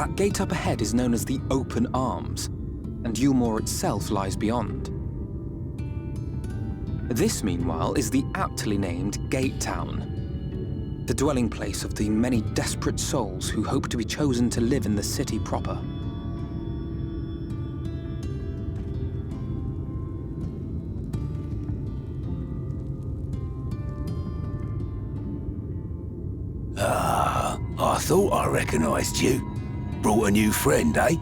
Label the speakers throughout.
Speaker 1: That gate up ahead is known as the Open Arms, and Yulmore itself lies beyond. This, meanwhile, is the aptly named Gate Town, the dwelling place of the many desperate souls who hope to be chosen to live in the city proper.
Speaker 2: Ah, I thought I recognized you. Brought a new friend, eh?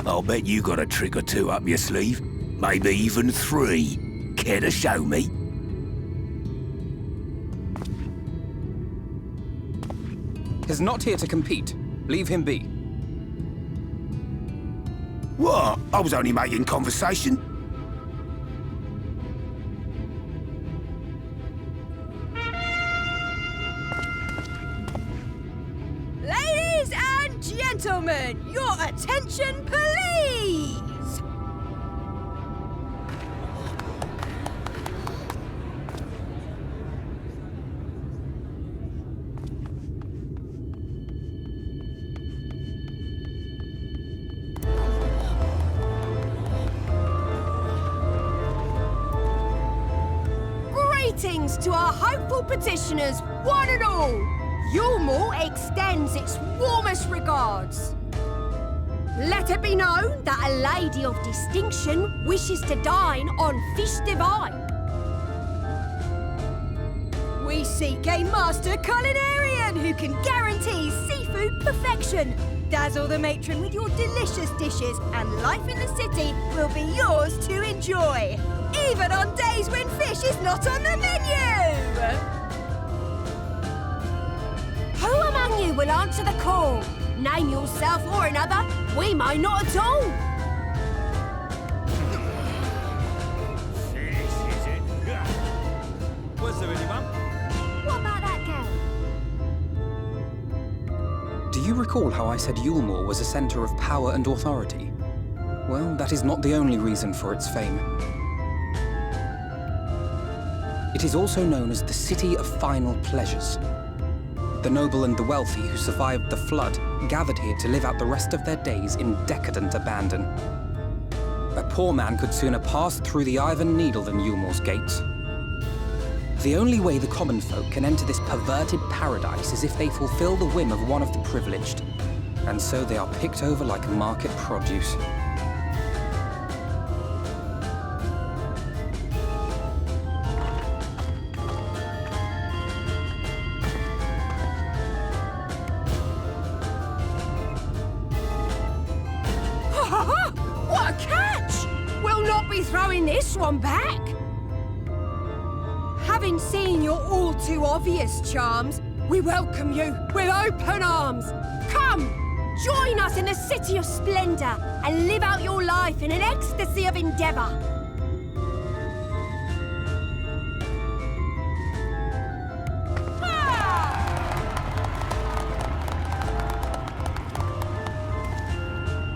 Speaker 2: I'll bet you got a trick or two up your sleeve. Maybe even 3. Care to show me?
Speaker 1: He's not here to compete. Leave him be.
Speaker 2: What? I was only making conversation.
Speaker 3: Ladies and gentlemen, your attention, please! Greetings to our hopeful petitioners, one and all! Yulmore extends its warmest regards. Let it be known that a lady of distinction wishes to dine on fish divine. We seek a master culinarian who can guarantee seafood perfection. Dazzle the matron with your delicious dishes, and life in the city will be yours to enjoy, even on days when fish is not on the menu! Who among you will answer the call? Name yourself or another. We might not at all.
Speaker 4: Was there anyone?
Speaker 3: What about that girl?
Speaker 1: Do you recall how I said Yulmore was a center of power and authority? Well, that is not the only reason for its fame. It is also known as the City of Final Pleasures. The noble and the wealthy who survived the flood gathered here to live out the rest of their days in decadent abandon. A poor man could sooner pass through the Iron Needle than Yulmore's gates. The only way the common folk can enter this perverted paradise is if they fulfill the whim of one of the privileged, and so they are picked over like market produce.
Speaker 3: What a catch! We'll not be throwing this one back. Having seen your all too obvious charms, we welcome you with open arms. Come, join us in the City of Splendor and live out your life in an ecstasy of endeavor.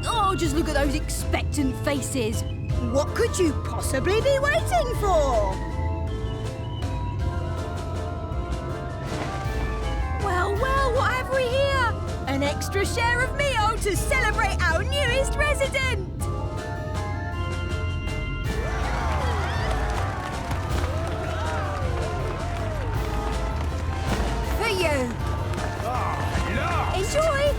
Speaker 3: Oh, just look at those expectant faces. What could you possibly be waiting for? Well, what have we here? An extra share of meal to celebrate our newest resident! For you!
Speaker 4: Oh,
Speaker 3: Enjoy!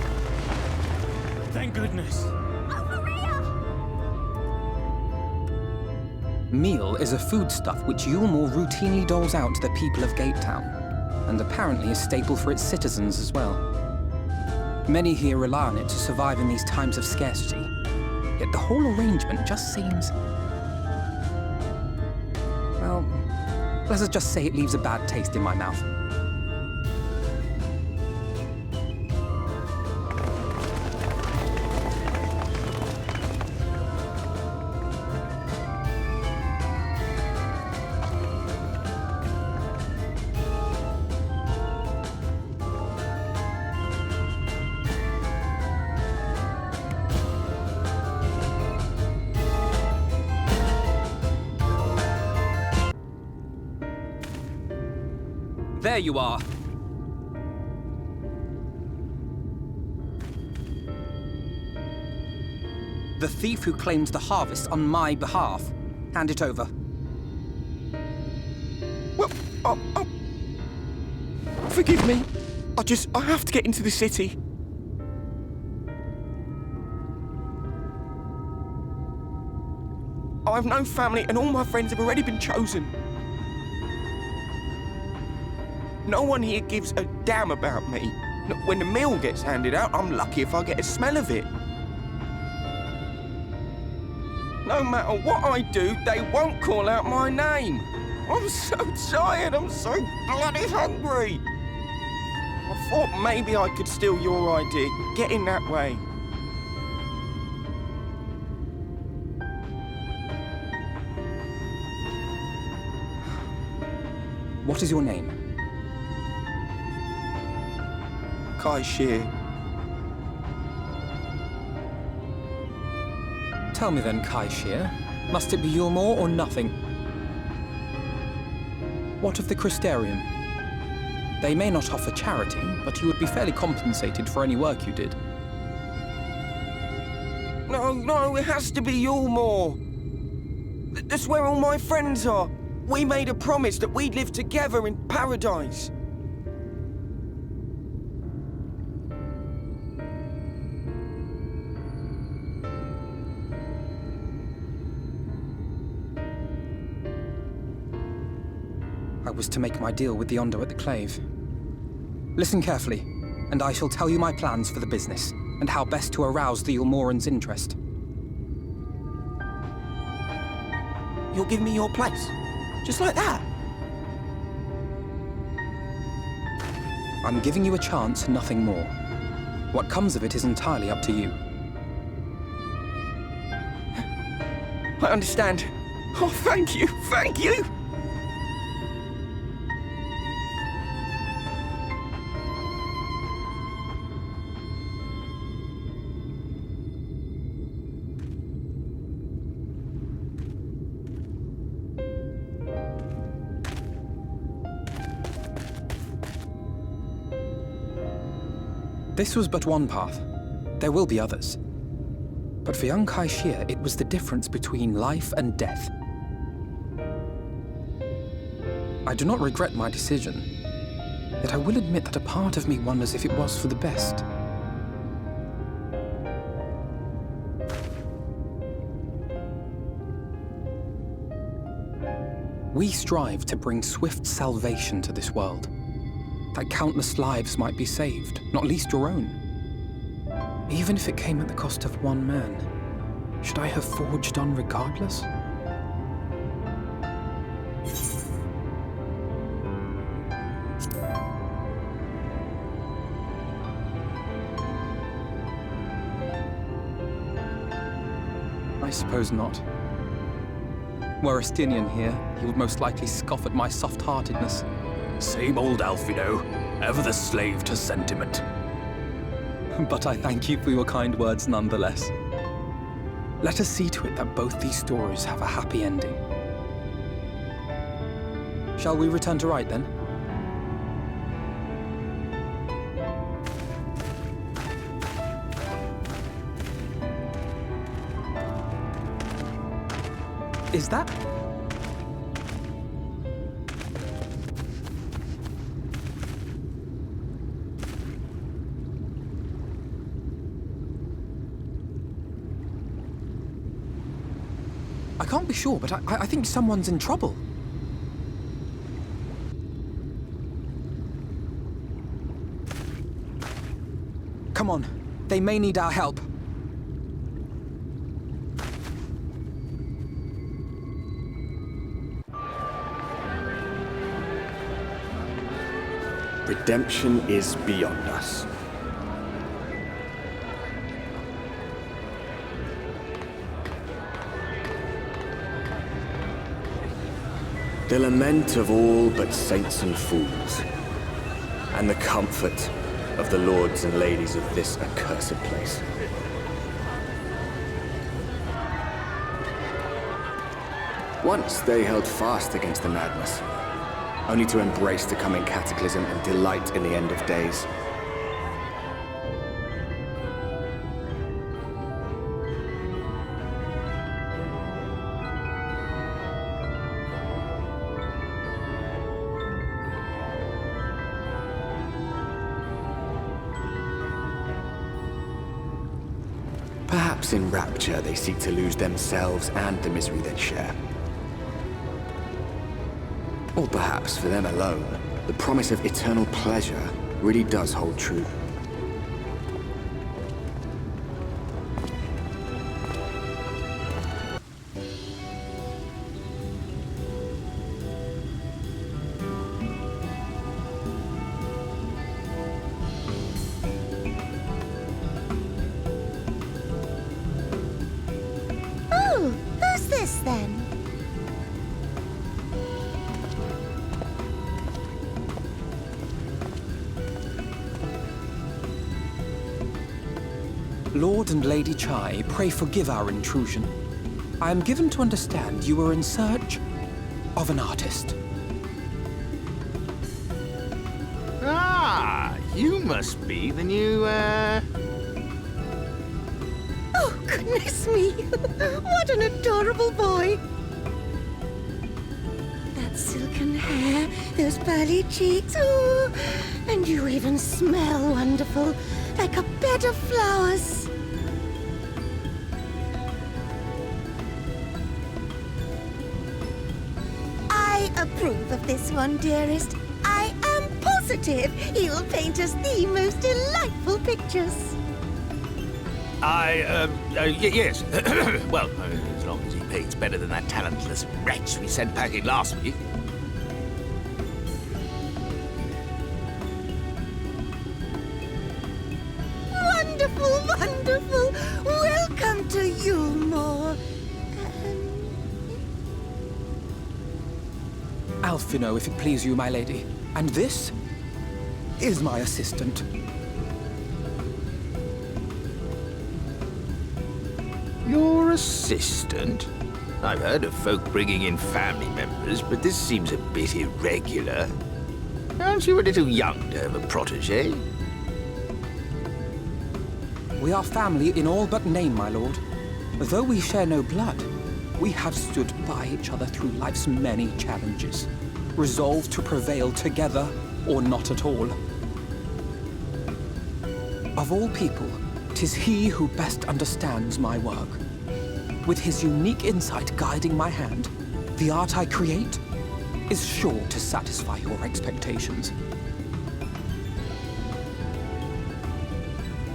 Speaker 4: thank goodness.
Speaker 3: Over here!
Speaker 1: Meal is a foodstuff which Yulmore routinely doles out to the people of Gate Town, and apparently a staple for its citizens as well. Many here rely on it to survive in these times of scarcity, yet the whole arrangement just seems... well, let's just say it leaves a bad taste in my mouth. there you are. The thief who claims the harvest on my behalf. Hand it over.
Speaker 5: Well, forgive me. I have to get into the city. I have no family and all my friends have already been chosen. No one here gives a damn about me. When the meal gets handed out, I'm lucky if I get a smell of it. No matter what I do, they won't call out my name. I'm so tired, I'm so bloody hungry. I thought maybe I could steal your idea, get in that way.
Speaker 1: What is your name?
Speaker 5: Caixa.
Speaker 1: Tell me then, Caixa, must it be Yulmore or nothing? What of the Crystarium? They may not offer charity, but you would be fairly compensated for any work you did.
Speaker 5: No, it has to be Yulmore. That's where all my friends are. We made a promise that we'd live together in paradise.
Speaker 1: I was to make my deal with the Ondo at the Clave. Listen carefully, and I shall tell you my plans for the business, and how best to arouse the Yulmoran's interest.
Speaker 5: You'll give me your place? Just like that?
Speaker 1: I'm giving you a chance, nothing more. What comes of it is entirely up to you.
Speaker 5: I understand. Oh, thank you, thank you!
Speaker 1: This was but one path. There will be others. But for young Caixa, it was the difference between life and death. I do not regret my decision, yet I will admit that a part of me wonders if it was for the best. We strive to bring swift salvation to this world, that countless lives might be saved, not least your own. Even if it came at the cost of one man, should I have forged on regardless? I suppose not. Were Estinian here, he would most likely scoff at my soft-heartedness.
Speaker 2: Same old Alfino, ever the slave to sentiment.
Speaker 1: But I thank you for your kind words nonetheless. Let us see to it that both these stories have a happy ending. Shall we return to Rite then? Is that? I can't be sure, but I think someone's in trouble. Come on, they may need our help.
Speaker 6: Redemption is beyond us. The lament of all but saints and fools, and the comfort of the lords and ladies of this accursed place. Once they held fast against the madness, only to embrace the coming cataclysm and delight in the end of days. Perhaps in rapture they seek to lose themselves and the misery they share. Or perhaps for them alone, the promise of eternal pleasure really does hold true.
Speaker 3: Oh, who's this then?
Speaker 1: Lord and Lady Chai, pray forgive our intrusion. I am given to understand you were in search of an artist.
Speaker 7: Ah, you must be the new,
Speaker 3: Oh, goodness me! What an adorable boy! That silken hair, those pearly cheeks, oh, and you even smell wonderful, like a bed of flowers. I approve of this one, dearest. I am positive he'll paint us the most delightful pictures.
Speaker 7: yes. Well, as long as he paints better than that talentless wretch we sent packing last week.
Speaker 3: Wonderful, wonderful! Welcome to Yulmore.
Speaker 1: Alphino, if it please you, my lady. And this is my assistant.
Speaker 7: Your assistant? I've heard of folk bringing in family members, but this seems a bit irregular. Aren't you a little young to have a protege?
Speaker 1: We are family in all but name, my lord. Though we share no blood, we have stood by each other through life's many challenges, resolved to prevail together or not at all. Of all people, 'tis he who best understands my work. With his unique insight guiding my hand, the art I create is sure to satisfy your expectations.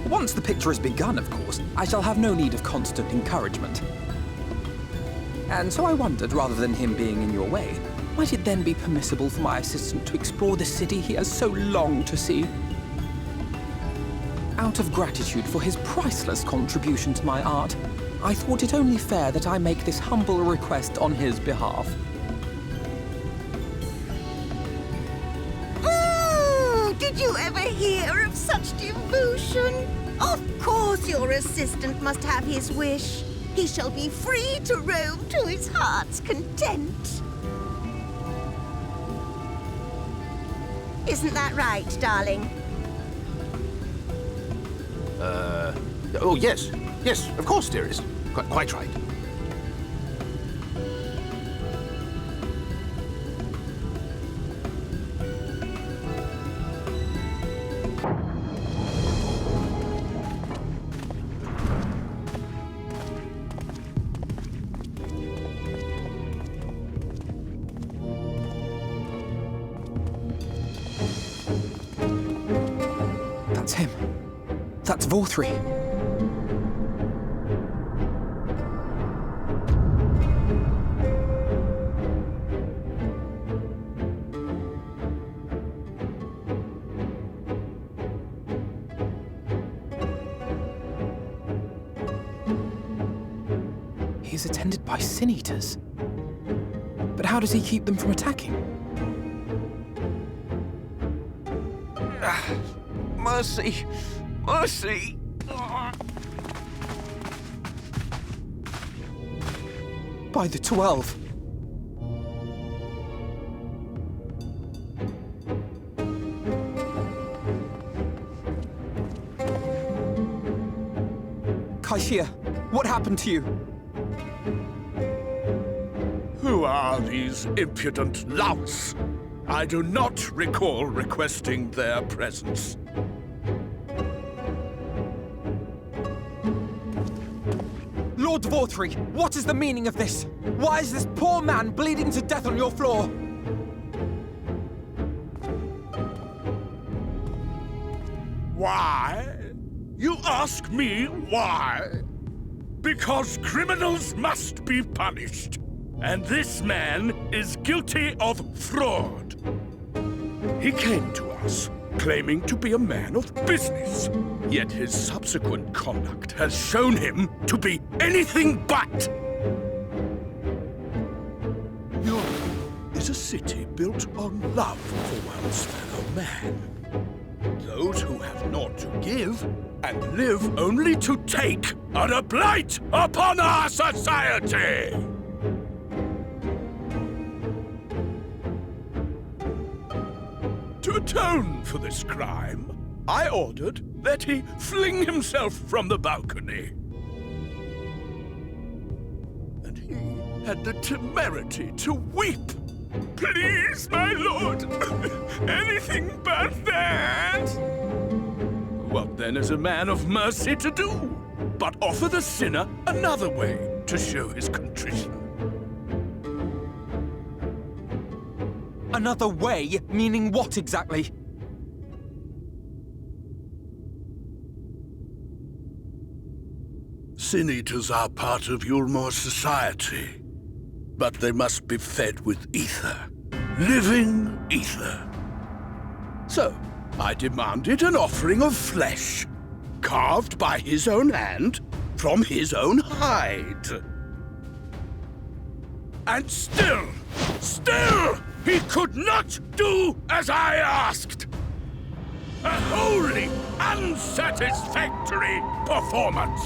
Speaker 1: Once the picture is begun, of course, I shall have no need of constant encouragement. And so I wondered, rather than him being in your way, might it then be permissible for my assistant to explore the city he has so longed to see? Out of gratitude for his priceless contribution to my art, I thought it only fair that I make this humble request on his behalf.
Speaker 3: Did you ever hear of such devotion? Of course your assistant must have his wish. He shall be free to roam to his heart's content. Isn't that right, darling?
Speaker 7: Oh, yes. Yes, of course, dearest. Quite right.
Speaker 1: That's him. That's Vorthri. He's attended by sin eaters. But how does he keep them from attacking?
Speaker 5: Mercy! Mercy!
Speaker 1: By the 12. Caixa, what happened to you?
Speaker 8: Who are these impudent louts? I do not recall requesting their presence.
Speaker 1: Lord Dvortri, what is the meaning of this? Why is this poor man bleeding to death on your floor?
Speaker 8: Why? You ask me why? Because criminals must be punished. And this man is guilty of fraud. He came to us claiming to be a man of business. Yet his subsequent conduct has shown him to be anything but. Europe is a city built on love for one's fellow man. Those who have naught to give and live only to take are a blight upon our society! To atone for this crime, I ordered that he fling himself from the balcony. And he had the temerity to weep. Please, my lord, anything but that. What then is a man of mercy to do, but offer the sinner another way to show his contrition?
Speaker 1: Another way? Meaning what exactly?
Speaker 8: Sin-eaters are part of Yulmore society, but they must be fed with ether. Living ether. So, I demanded an offering of flesh, carved by his own hand, from his own hide. And still, he could not do as I asked. A wholly unsatisfactory performance.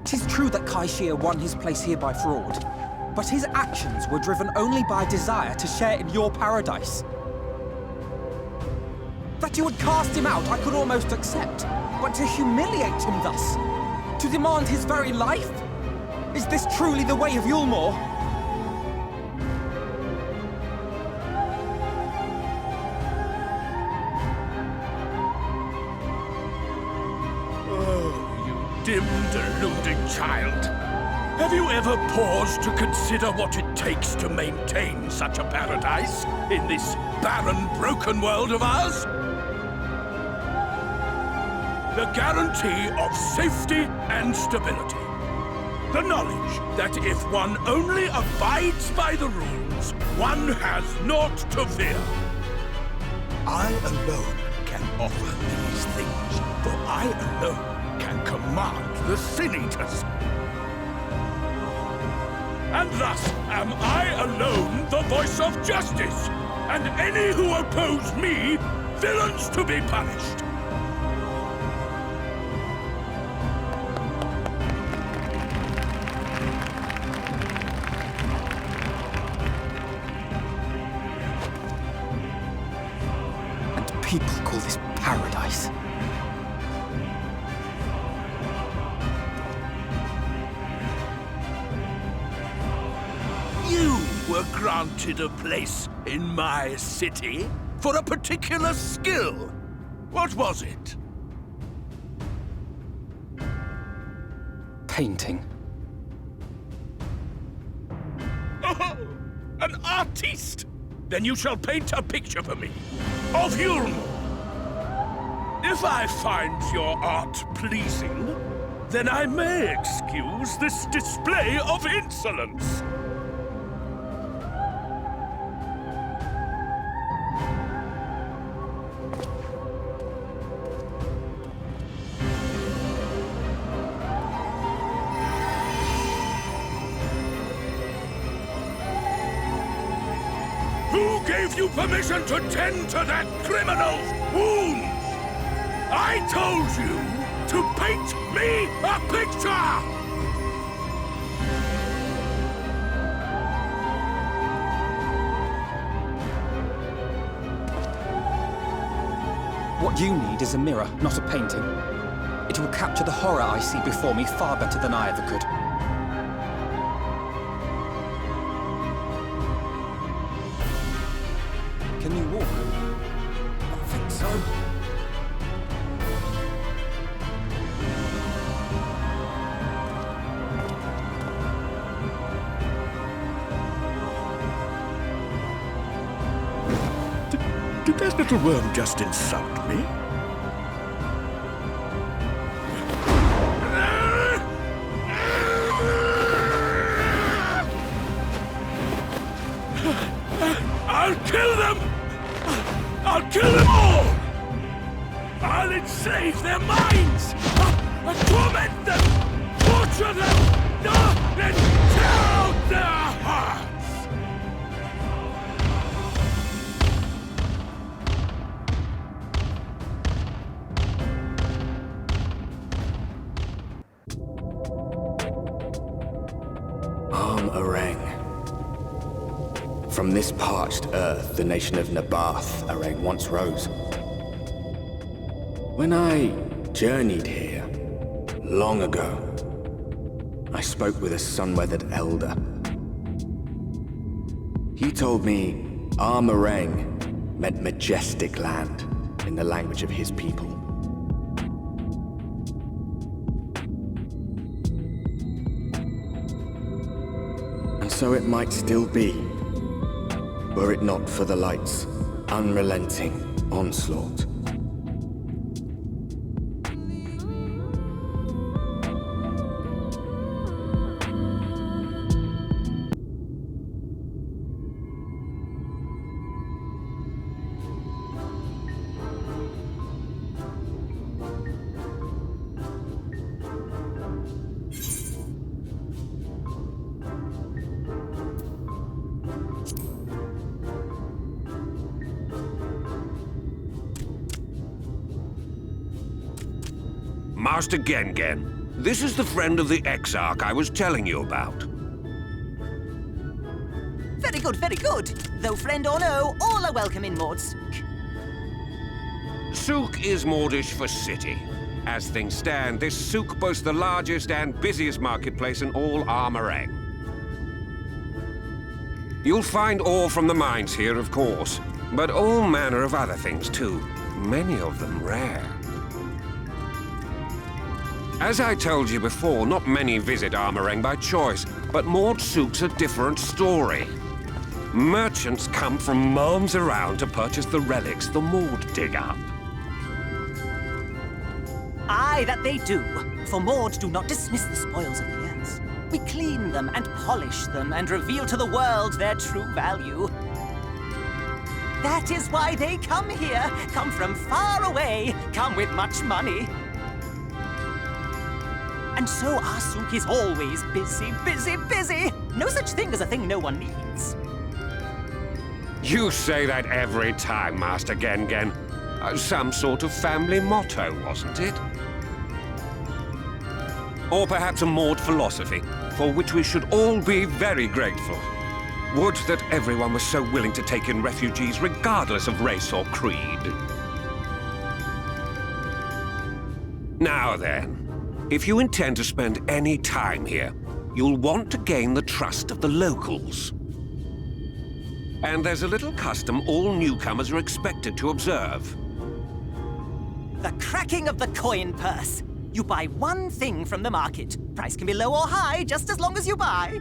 Speaker 1: It is true that Caixa won his place here by fraud, but his actions were driven only by a desire to share in your paradise. That you would cast him out, I could almost accept, but to humiliate him thus, to demand his very life? Is this truly the way of Yulmore?
Speaker 8: Dim, deluded child. Have you ever paused to consider what it takes to maintain such a paradise in this barren, broken world of ours? The guarantee of safety and stability. The knowledge that if one only abides by the rules, one has naught to fear. I alone can offer these things, for I alone can command the Sin-Eaters. And thus am I alone the voice of justice, and any who oppose me, villains to be punished.
Speaker 1: And people call this paradise.
Speaker 8: You were granted a place in my city for a particular skill. What was it?
Speaker 1: Painting.
Speaker 8: Oh, an artiste! Then you shall paint a picture for me of Yulmore. If I find your art pleasing, then I may excuse this display of insolence. Who gave you permission to tend to that criminal's wounds? I told you to paint me a picture!
Speaker 1: What you need is a mirror, not a painting. It will capture the horror I see before me far better than I ever could. Can you walk? I think so.
Speaker 8: Did that little worm just insult me? I'll kill them! I'll kill them all! I'll enslave their minds! I'll torment them! Torture them! And tear out their hearts!
Speaker 6: From this parched earth, the nation of Nabath, Arang, once rose. When I journeyed here, long ago, I spoke with a sun-weathered elder. He told me Armarang meant majestic land in the language of his people. And so it might still be, were it not for the light's unrelenting onslaught.
Speaker 2: Master Gengen, this is the friend of the Exarch I was telling you about.
Speaker 9: Very good, very good. Though friend or no, all are welcome in Mordsook.
Speaker 2: Souk is Mordish for city. As things stand, this souk boasts the largest and busiest marketplace in all Armarang. You'll find ore from the mines here, of course, but all manner of other things too, many of them rare. As I told you before, not many visit Armarang by choice, but Mordsook's a different story. Merchants come from miles around to purchase the relics the Mord dig up.
Speaker 9: Aye, that they do. For Mord do not dismiss the spoils of the earth. We clean them and polish them and reveal to the world their true value. That is why they come here, come from far away, come with much money. And so our souk is always busy, busy, busy. No such thing as a thing no one needs.
Speaker 2: You say that every time, Master Gengen. Some sort of family motto, wasn't it? Or perhaps a Mord philosophy, for which we should all be very grateful. Would that everyone was so willing to take in refugees regardless of race or creed. Now then. If you intend to spend any time here, you'll want to gain the trust of the locals. And there's a little custom all newcomers are expected to observe.
Speaker 9: The cracking of the coin purse. You buy one thing from the market. Price can be low or high, just as long as you buy.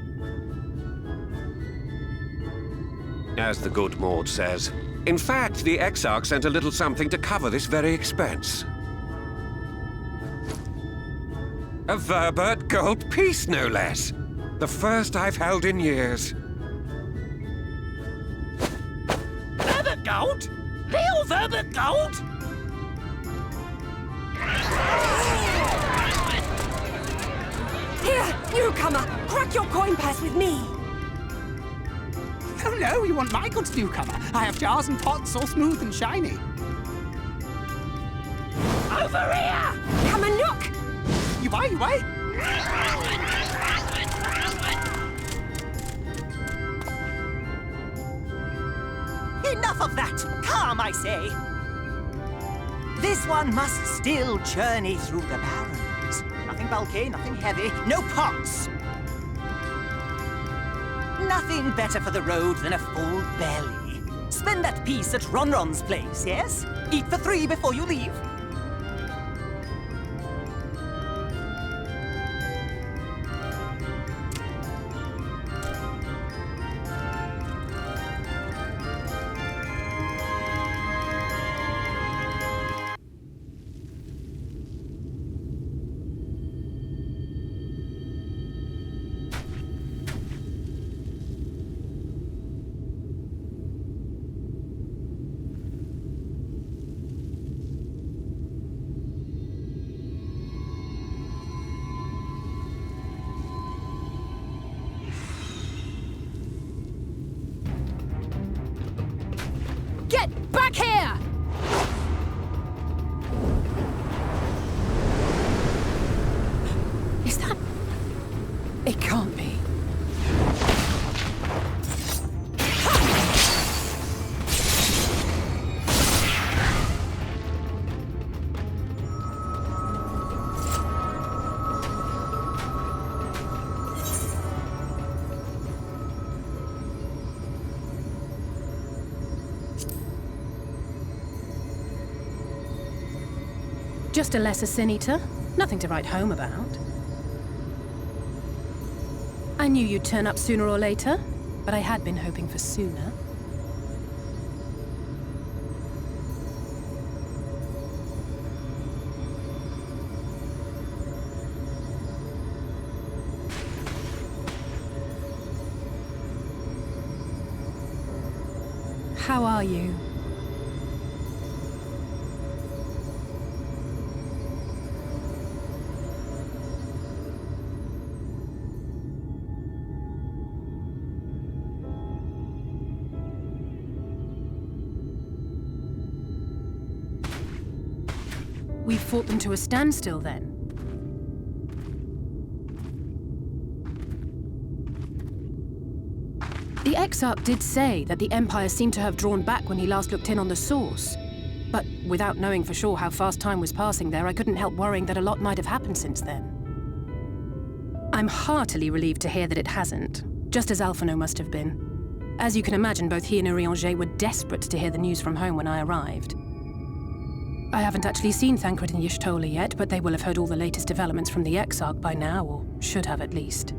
Speaker 2: As the good Mord says. In fact, the Exarch sent a little something to cover this very expense. A Verbert gold piece, no less. The first I've held in years.
Speaker 4: Verbert gold? Real Verbert gold?
Speaker 3: Here, newcomer, crack your coin purse with me.
Speaker 10: Oh no, you want my goods, newcomer. I have jars and pots all smooth and shiny.
Speaker 4: Over here!
Speaker 3: Come and look.
Speaker 10: You buy, you buy.
Speaker 9: Enough of that! Calm, I say! This one must still journey through the barrens. Nothing bulky, nothing heavy, no pots. Nothing better for the road than a full belly. Spend that piece at Ronron's place, yes? Eat for 3 before you leave.
Speaker 3: Get back here!
Speaker 11: Is that... It can't be. Just a lesser sin eater. Nothing to write home about. I knew you'd turn up sooner or later, but I had been hoping for sooner. How are you? We fought them to a standstill, then? The Exarch did say that the Empire seemed to have drawn back when he last looked in on the source. But without knowing for sure how fast time was passing there, I couldn't help worrying that a lot might have happened since then. I'm heartily relieved to hear that it hasn't, just as Alphino must have been. As you can imagine, both he and Urianger were desperate to hear the news from home when I arrived. I haven't actually seen Thancred and Y'shtola yet, but they will have heard all the latest developments from the Exarch by now, or should have at least.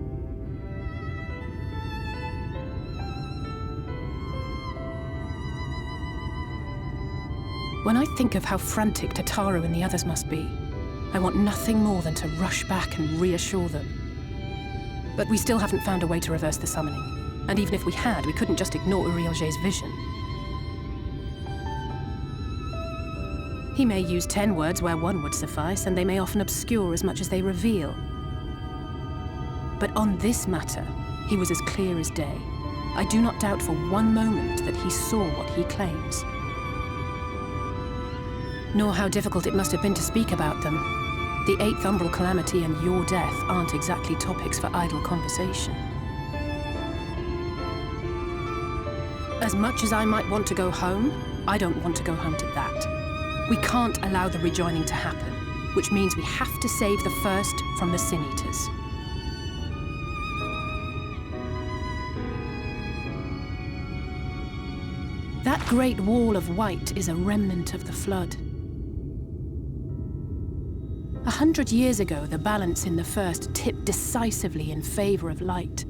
Speaker 11: When I think of how frantic Tataru and the others must be, I want nothing more than to rush back and reassure them. But we still haven't found a way to reverse the summoning. And even if we had, we couldn't just ignore Urianger's vision. He may use 10 words where 1 would suffice, and they may often obscure as much as they reveal. But on this matter, he was as clear as day. I do not doubt for one moment that he saw what he claims. Nor how difficult it must have been to speak about them. The 8th Umbral Calamity and your death aren't exactly topics for idle conversation. As much as I might want to go home, I don't want to go home to that. We can't allow the rejoining to happen, which means we have to save the first from the Sin Eaters. That great wall of white is a remnant of the Flood. 100 years ago, the balance in the First tipped decisively in favor of light.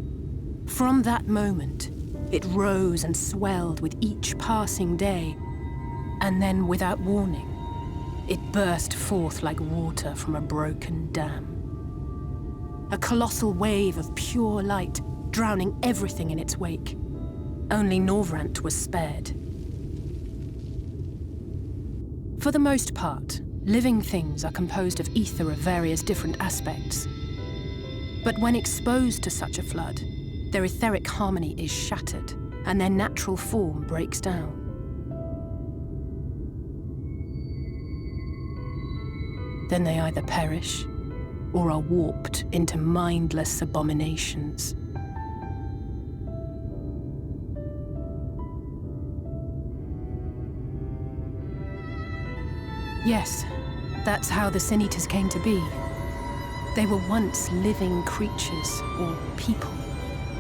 Speaker 11: From that moment, it rose and swelled with each passing day, and then, without warning, it burst forth like water from a broken dam. A colossal wave of pure light, drowning everything in its wake. Only Norvrant was spared. For the most part, living things are composed of ether of various different aspects. But when exposed to such a flood, their etheric harmony is shattered, and their natural form breaks down. Then they either perish, or are warped into mindless abominations. Yes, that's how the Sin Eaters came to be. They were once living creatures, or people,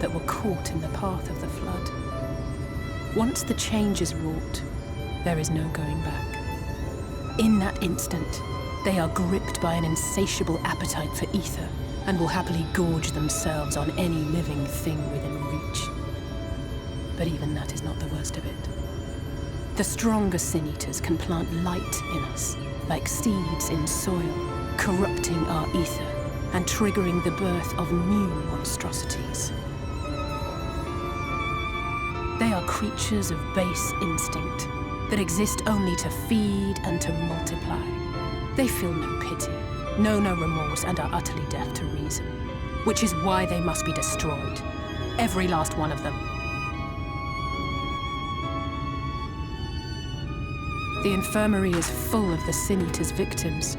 Speaker 11: that were caught in the path of the flood. Once the change is wrought, there is no going back. In that instant, they are gripped by an insatiable appetite for ether, and will happily gorge themselves on any living thing within reach. But even that is not the worst of it. The stronger Sin Eaters can plant light in us, like seeds in soil, corrupting our ether and triggering the birth of new monstrosities. They are creatures of base instinct that exist only to feed and to multiply. They feel no pity, know no remorse, and are utterly deaf to reason, which is why they must be destroyed. Every last one of them. The infirmary is full of the Sin Eaters' victims,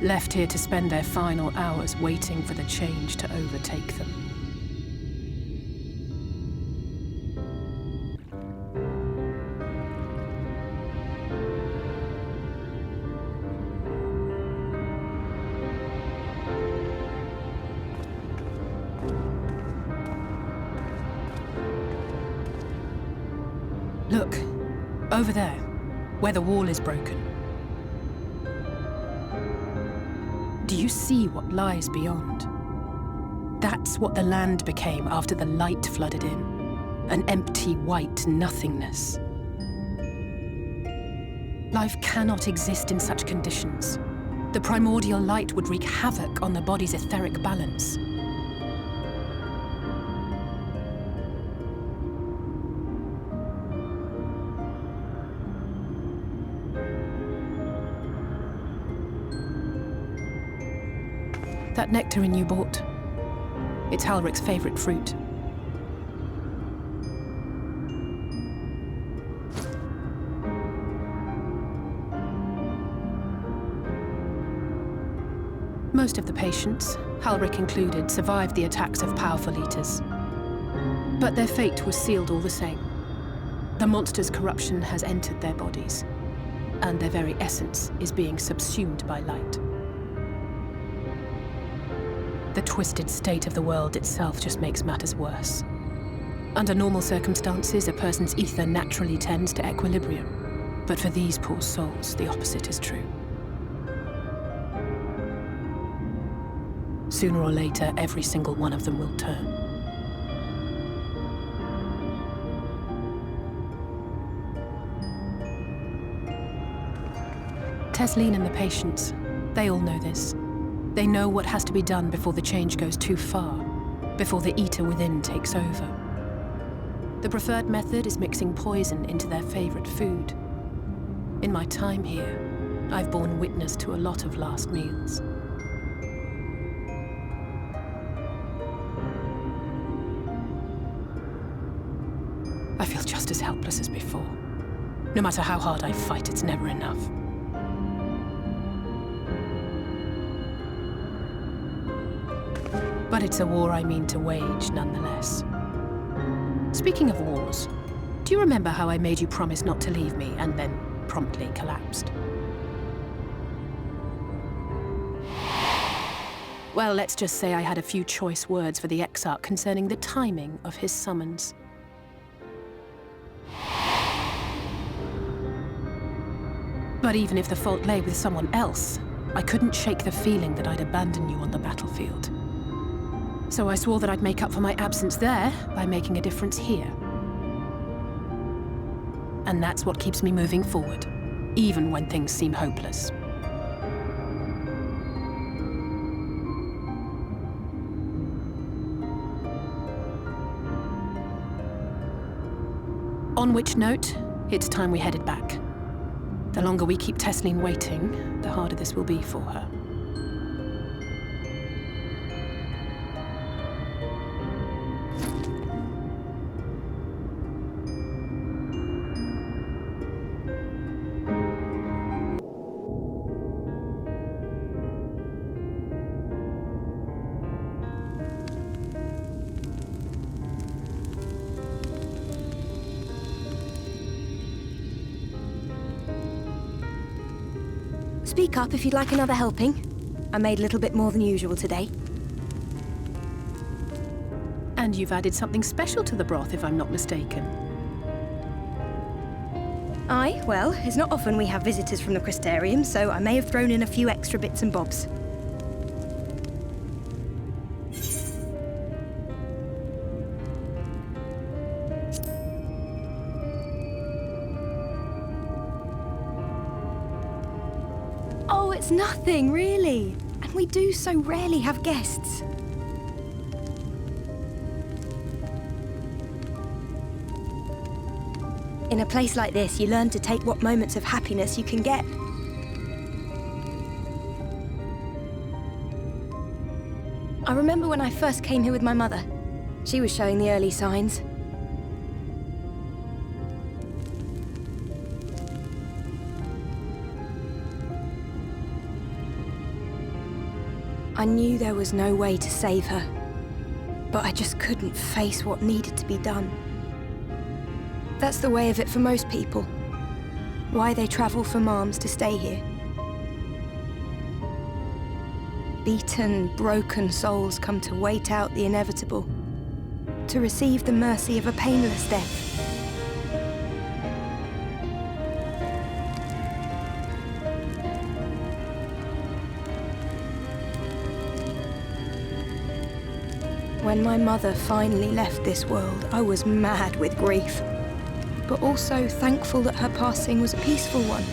Speaker 11: left here to spend their final hours waiting for the change to overtake them. Look, over there, where the wall is broken. Do you see what lies beyond? That's what the land became after the light flooded in. An empty, white nothingness. Life cannot exist in such conditions. The primordial light would wreak havoc on the body's etheric balance. That nectarine you bought, it's Halric's favorite fruit. Most of the patients, Halric included, survived the attacks of powerful eaters. But their fate was sealed all the same. The monster's corruption has entered their bodies, and their very essence is being subsumed by light. The twisted state of the world itself just makes matters worse. Under normal circumstances, a person's ether naturally tends to equilibrium. But for these poor souls, the opposite is true. Sooner or later, every single one of them will turn. Tesleen and the patients, they all know this. They know what has to be done before the change goes too far, before the eater within takes over. The preferred method is mixing poison into their favorite food. In my time here, I've borne witness to a lot of last meals. I feel just as helpless as before. No matter how hard I fight, it's never enough. But it's a war I mean to wage, nonetheless. Speaking of wars, do you remember how I made you promise not to leave me and then promptly collapsed? Well, let's just say I had a few choice words for the Exarch concerning the timing of his summons. But even if the fault lay with someone else, I couldn't shake the feeling that I'd abandon you on the battlefield. So I swore that I'd make up for my absence there by making a difference here. And that's what keeps me moving forward, even when things seem hopeless. On which note, it's time we headed back. The longer we keep Tesleen waiting, the harder this will be for her.
Speaker 3: Speak up if you'd like another helping. I made a little bit more than usual today.
Speaker 11: And you've added something special to the broth, if I'm not mistaken.
Speaker 3: Aye, well, it's not often we have visitors from the Crystarium, so I may have thrown in a few extra bits and bobs. Oh, it's nothing, really. And we do so rarely have guests. In a place like this, you learn to take what moments of happiness you can get. I remember when I first came here with my mother. She was showing the early signs. I knew there was no way to save her, but I just couldn't face what needed to be done. That's the way of it for most people. Why they travel from arms to stay here. Beaten, broken souls come to wait out the inevitable, to receive the mercy of a painless death. When my mother finally left this world, I was mad with grief, but also thankful that her passing was a peaceful one.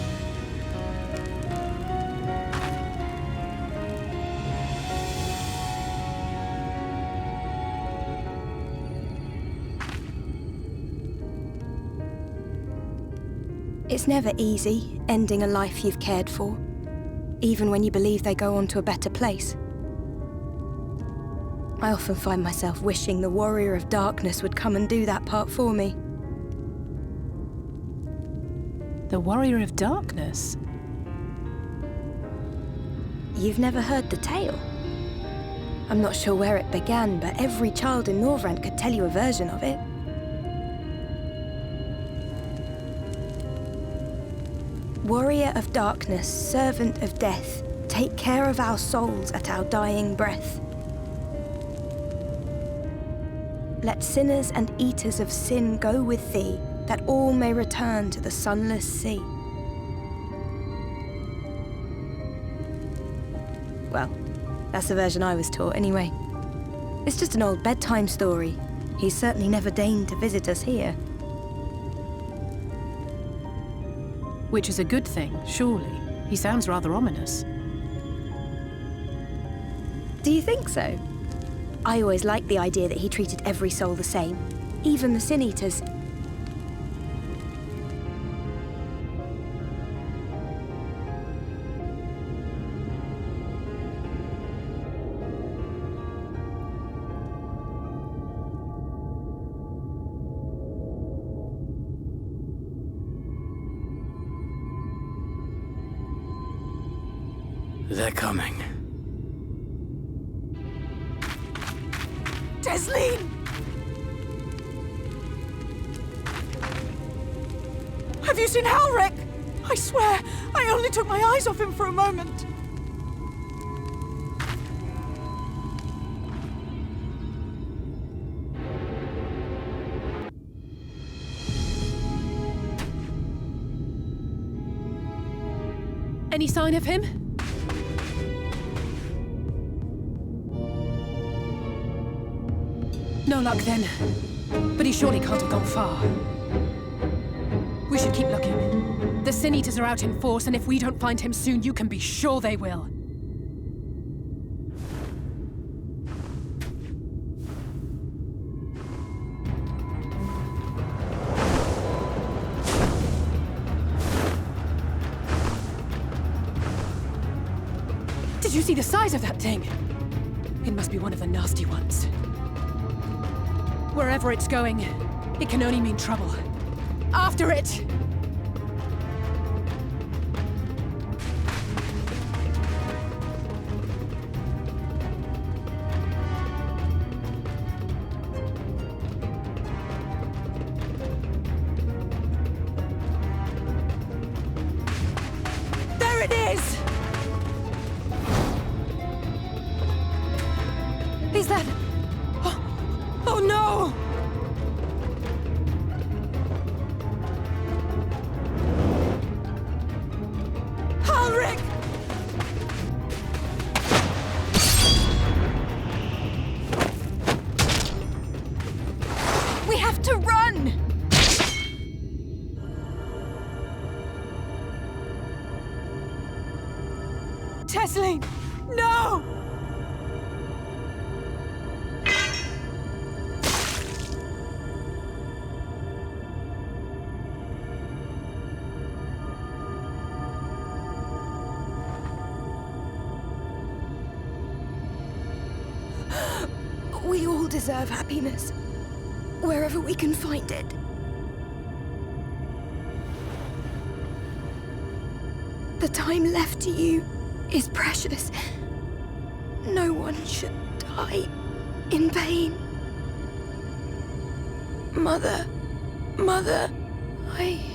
Speaker 3: It's never easy, ending a life you've cared for, even when you believe they go on to a better place. I often find myself wishing the Warrior of Darkness would come and do that part for me.
Speaker 11: The Warrior of Darkness?
Speaker 3: You've never heard the tale? I'm not sure where it began, but every child in Norvrent could tell you a version of it. Warrior of Darkness, servant of death, take care of our souls at our dying breath. Let sinners and eaters of sin go with thee, that all may return to the sunless sea. Well, that's the version I was taught anyway. It's just an old bedtime story. He's certainly never deigned to visit us here.
Speaker 11: Which is a good thing, surely. He sounds rather ominous.
Speaker 3: Do you think so? I always liked the idea that he treated every soul the same, even the Sin Eaters.
Speaker 6: They're coming.
Speaker 10: Desleen! Have you seen Halric? I swear, I only took my eyes off him for a moment.
Speaker 11: Any sign of him? No luck then. But he surely can't have gone far. We should keep looking. The Sin Eaters are out in force, and if we don't find him soon, you can be sure they will. Did you see the size of that thing? It must be one of the nasty ones. Wherever it's going, it can only mean trouble. After it!
Speaker 10: There it is! Tesleen! No!
Speaker 3: We all deserve happiness, wherever we can find it. The time left to you is precious. No one should die in vain. Mother, I...